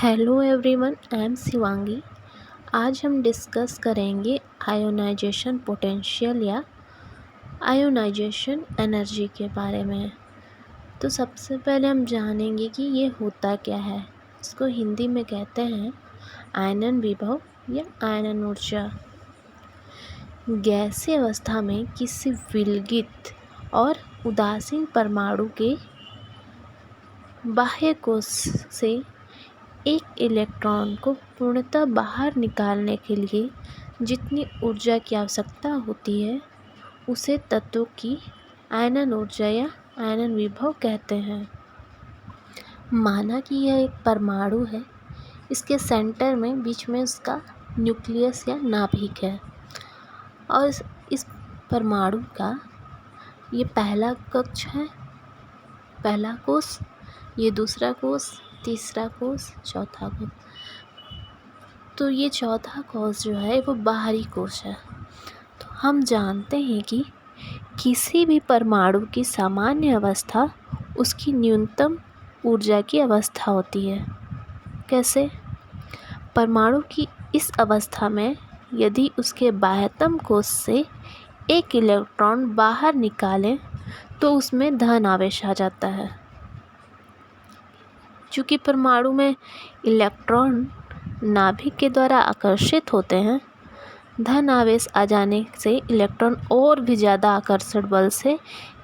Hello everyone, I am Shivangi. आज हम discuss करेंगे आयोनाइजेशन पोटेंशियल या आयोनाइजेशन एनर्जी के बारे में। तो सबसे पहले हम जानेंगे कि ये होता क्या है। इसको हिंदी में कहते हैं आयनन विभव या आयनन ऊर्जा। गैसीय अवस्था में किसी विलगित और उदासीन परमाणु के बाह्य कोश से एक इलेक्ट्रॉन को पूर्णतः बाहर निकालने के लिए जितनी ऊर्जा की आवश्यकता होती है उसे तत्व की आयनन ऊर्जा या आयनन विभव कहते हैं। माना कि यह एक परमाणु है, इसके सेंटर में बीच में उसका न्यूक्लियस या नाभिक है और इस परमाणु का ये पहला कक्ष है, पहला कोश, ये दूसरा कोश, तीसरा कोश, चौथा कोश। तो ये चौथा कोश जो है वो बाहरी कोश है। तो हम जानते हैं कि किसी भी परमाणु की सामान्य अवस्था उसकी न्यूनतम ऊर्जा की अवस्था होती है। कैसे? परमाणु की इस अवस्था में यदि उसके बाह्यतम कोश से एक इलेक्ट्रॉन बाहर निकालें तो उसमें धन आवेश आ जाता है। चूँकि परमाणु में इलेक्ट्रॉन नाभिक के द्वारा आकर्षित होते हैं, धन आवेश आ जाने से इलेक्ट्रॉन और भी ज़्यादा आकर्षण बल से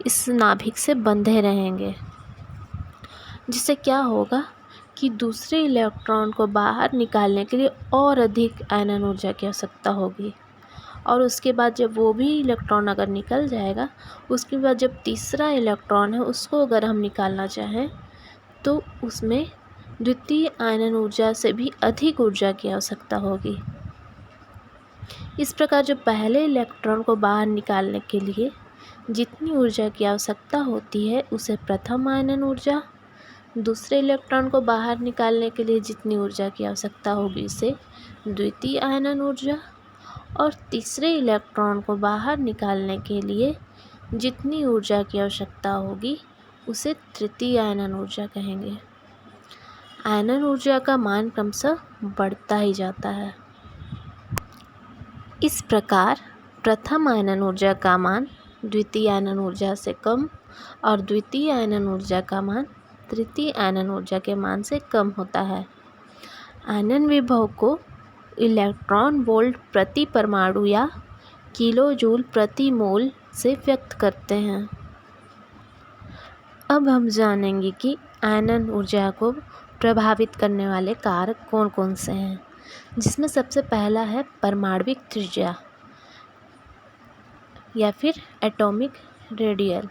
इस नाभिक से बंधे रहेंगे, जिससे क्या होगा कि दूसरे इलेक्ट्रॉन को बाहर निकालने के लिए और अधिक आयनन ऊर्जा की आवश्यकता होगी। और उसके बाद जब वो भी इलेक्ट्रॉन अगर निकल जाएगा, उसके बाद जब तीसरा इलेक्ट्रॉन है उसको अगर हम निकालना चाहें तो उसमें द्वितीय आयनन ऊर्जा से भी अधिक ऊर्जा की आवश्यकता होगी। इस प्रकार जो पहले इलेक्ट्रॉन को बाहर निकालने के लिए जितनी ऊर्जा की आवश्यकता होती है उसे प्रथम आयनन ऊर्जा, दूसरे इलेक्ट्रॉन को बाहर निकालने के लिए जितनी ऊर्जा की आवश्यकता होगी उसे द्वितीय आयनन ऊर्जा, और तीसरे इलेक्ट्रॉन को बाहर निकालने के लिए जितनी ऊर्जा की आवश्यकता होगी उसे तृतीय आयनन ऊर्जा कहेंगे। आयनन ऊर्जा का मान क्रमशः बढ़ता ही जाता है। इस प्रकार प्रथम आयनन ऊर्जा का मान द्वितीय आयनन ऊर्जा से कम और द्वितीय आयनन ऊर्जा का मान तृतीय आयनन ऊर्जा के मान से कम होता है। आयनन विभव को इलेक्ट्रॉन वोल्ट प्रति परमाणु या किलो जूल प्रति मोल से व्यक्त करते हैं। अब हम जानेंगे कि आयनन ऊर्जा को प्रभावित करने वाले कारक कौन कौन से हैं, जिसमें सबसे पहला है परमाणविक त्रिज्या या फिर एटॉमिक रेडियल।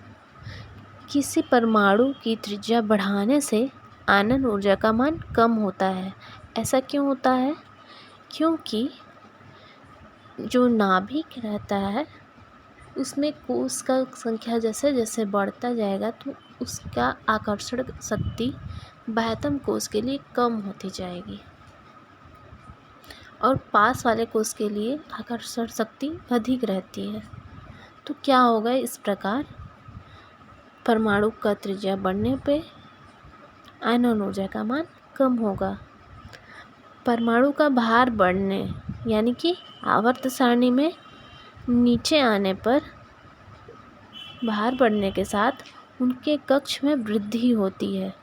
किसी परमाणु की त्रिज्या बढ़ाने से आयनन ऊर्जा का मान कम होता है। ऐसा क्यों होता है? क्योंकि जो नाभिक रहता है उसमें कोश का संख्या जैसे जैसे बढ़ता जाएगा तो उसका आकर्षण शक्ति बाह्यतम कोश के लिए कम होती जाएगी और पास वाले कोश के लिए आकर्षण शक्ति अधिक रहती है। तो क्या होगा? इस प्रकार परमाणु का त्रिज्या बढ़ने पे आयनन ऊर्जा का मान कम होगा। परमाणु का भार बढ़ने यानी कि आवर्त सारणी में नीचे आने पर भार बढ़ने के साथ उनके कक्ष में वृद्धि होती है,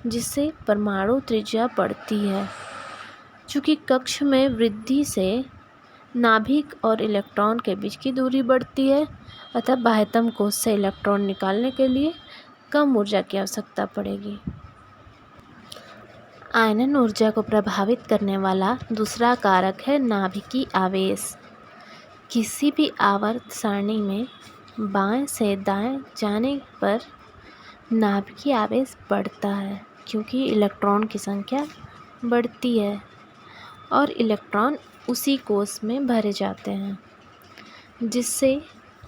जिससे परमाणु त्रिज्या बढ़ती है। चूँकि कक्ष में वृद्धि से नाभिक और इलेक्ट्रॉन के बीच की दूरी बढ़ती है, अतः बाह्यतम कोश से इलेक्ट्रॉन निकालने के लिए कम ऊर्जा की आवश्यकता पड़ेगी। आयनन ऊर्जा को प्रभावित करने वाला दूसरा कारक है नाभिकीय आवेश। किसी भी आवर्त सारणी में बाएं से दाएं जाने पर नाभिकीय आवेश बढ़ता है, क्योंकि इलेक्ट्रॉन की संख्या बढ़ती है और इलेक्ट्रॉन उसी कोश में भरे जाते हैं, जिससे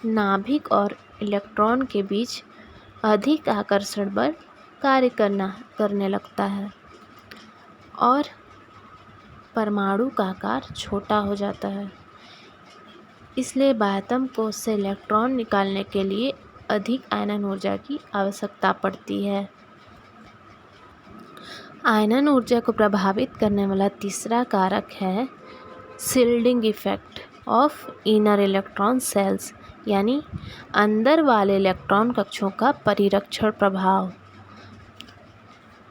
नाभिक और इलेक्ट्रॉन के बीच अधिक आकर्षण बल कार्य करने लगता है और परमाणु का आकार छोटा हो जाता है। इसलिए बाह्यतम कोश से इलेक्ट्रॉन निकालने के लिए अधिक आयनन ऊर्जा की आवश्यकता पड़ती है। आयनन ऊर्जा को प्रभावित करने वाला तीसरा कारक है shielding effect of inner electron shells, यानी अंदर वाले इलेक्ट्रॉन कक्षों का परिरक्षण प्रभाव।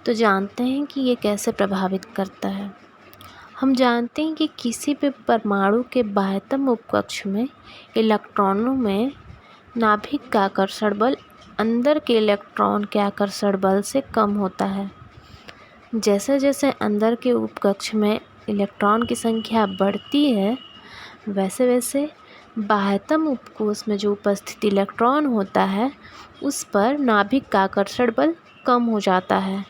तो जानते हैं कि ये कैसे प्रभावित करता है। हम जानते हैं कि किसी भी परमाणु के बाह्यतम उपकक्ष में इलेक्ट्रॉनों में नाभिक का आकर्षण बल अंदर के इलेक्ट्रॉन के आकर्षण बल से कम होता है। जैसे जैसे अंदर के उपकक्ष में इलेक्ट्रॉन की संख्या बढ़ती है, वैसे वैसे बाह्यतम उपकोष में जो उपस्थित इलेक्ट्रॉन होता है उस पर नाभिक का आकर्षण बल कम हो जाता है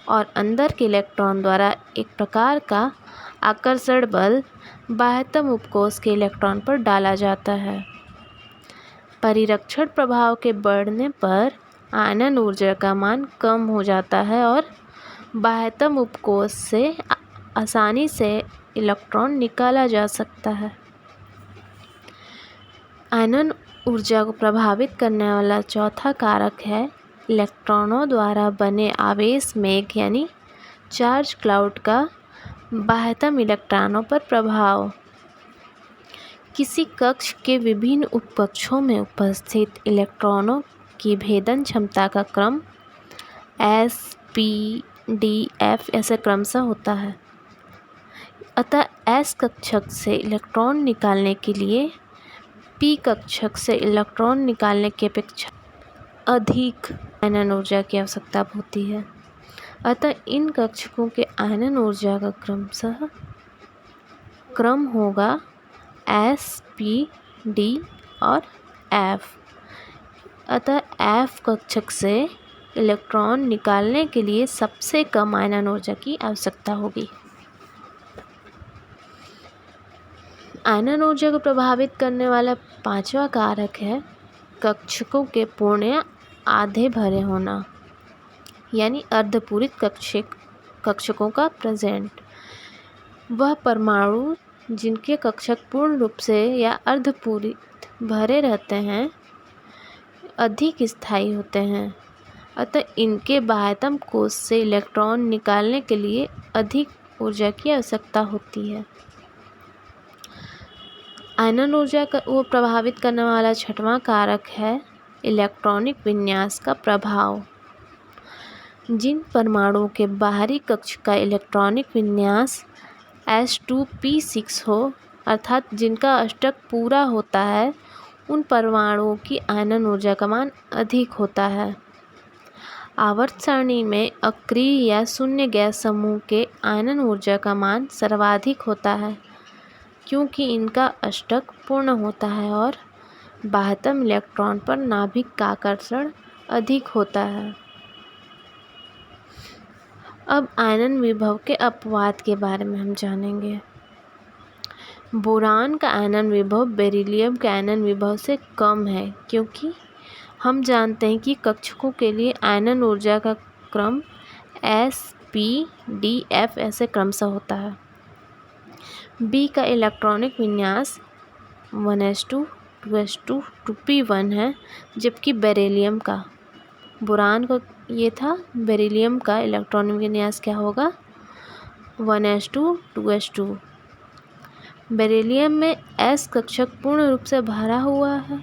और अंदर के इलेक्ट्रॉन द्वारा एक प्रकार का आकर्षण बल बाह्यतम उपकोष के इलेक्ट्रॉन पर डाला जाता है। परिरक्षण प्रभाव के बढ़ने पर आयनन ऊर्जा का मान कम हो जाता है और बाह्यतम उपकोष से आसानी से इलेक्ट्रॉन निकाला जा सकता है। आयनन ऊर्जा को प्रभावित करने वाला चौथा कारक है इलेक्ट्रॉनों द्वारा बने आवेश मेघ, यानी चार्ज क्लाउड का बाह्यतम इलेक्ट्रॉनों पर प्रभाव। किसी कक्ष के विभिन्न उपकक्षों में उपस्थित इलेक्ट्रॉनों की भेदन क्षमता का क्रम S, P, D, F ऐसे क्रमशः होता है। अतः S कक्षक से इलेक्ट्रॉन निकालने के लिए P कक्षक से इलेक्ट्रॉन निकालने की अपेक्षा अधिक आयनन ऊर्जा की आवश्यकता होती है। अतः इन कक्षकों के आयनन ऊर्जा का क्रम होगा S, P, D और F। अतः F कक्षक से इलेक्ट्रॉन निकालने के लिए सबसे कम आयनन ऊर्जा की आवश्यकता होगी। आयनन ऊर्जा को प्रभावित करने वाला पांचवा कारक है कक्षकों के पूर्ण या आधे भरे होना, यानी अर्धपूरित कक्षकों का प्रेजेंट। वह परमाणु जिनके कक्षक पूर्ण रूप से या अर्धपूरित भरे रहते हैं अधिक स्थायी होते हैं। अतः इनके बाह्यतम कोश से इलेक्ट्रॉन निकालने के लिए अधिक ऊर्जा की आवश्यकता होती है। आयनन ऊर्जा को प्रभावित करने वाला छठवां कारक है इलेक्ट्रॉनिक विन्यास का प्रभाव। जिन परमाणुओं के बाहरी कक्ष का इलेक्ट्रॉनिक विन्यास S2p6 हो, अर्थात जिनका अष्टक पूरा होता है, उन परमाणुओं की आयनन ऊर्जा का मान अधिक होता है। आवर्त सारणी में अक्रिय या शून्य गैस समूह के आयनन ऊर्जा का मान सर्वाधिक होता है, क्योंकि इनका अष्टक पूर्ण होता है और बाह्यतम इलेक्ट्रॉन पर नाभिक का आकर्षण अधिक होता है। अब आयनन विभव के अपवाद के बारे में हम जानेंगे। बोरान का आयनन विभव बेरिलियम के आयनन विभव से कम है, क्योंकि हम जानते हैं कि कक्षकों के लिए आयनन ऊर्जा का क्रम S, P, D, F ऐसे क्रमशः होता है। B का इलेक्ट्रॉनिक विन्यास 1s2, 2s2, 2p1 है, जबकि बेरिलियम का, बोरान को ये था, बेरिलियम का इलेक्ट्रॉनिक विन्यास क्या होगा 1s2, 2s2। बेरिलियम में S कक्षक पूर्ण रूप से भरा हुआ है,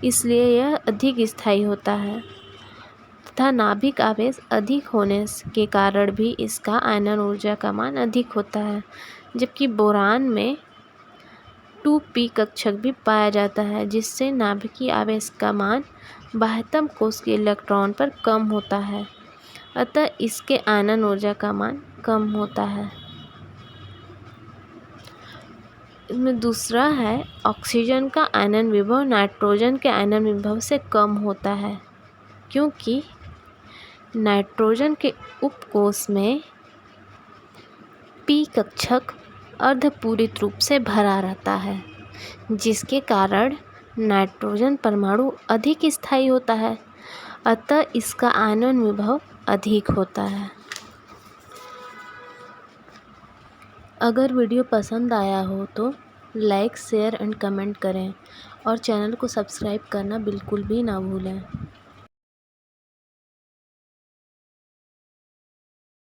इसलिए यह अधिक स्थायी होता है तथा नाभिक आवेश अधिक होने के कारण भी इसका आयनन ऊर्जा का मान अधिक होता है। जबकि बोरान में 2p कक्षक भी पाया जाता है, जिससे नाभिकीय आवेश का मान बाह्यतम कोश के इलेक्ट्रॉन पर कम होता है, अतः इसके आयनन ऊर्जा का मान कम होता है। इसमें दूसरा है ऑक्सीजन का आयनन विभव नाइट्रोजन के आयनन विभव से कम होता है, क्योंकि नाइट्रोजन के उपकोष में p कक्षक अर्धपूरित रूप से भरा रहता है, जिसके कारण नाइट्रोजन परमाणु अधिक स्थायी होता है, अतः इसका आयनन विभव अधिक होता है। अगर वीडियो पसंद आया हो तो लाइक, शेयर एंड कमेंट करें और चैनल को सब्सक्राइब करना बिल्कुल भी ना भूलें।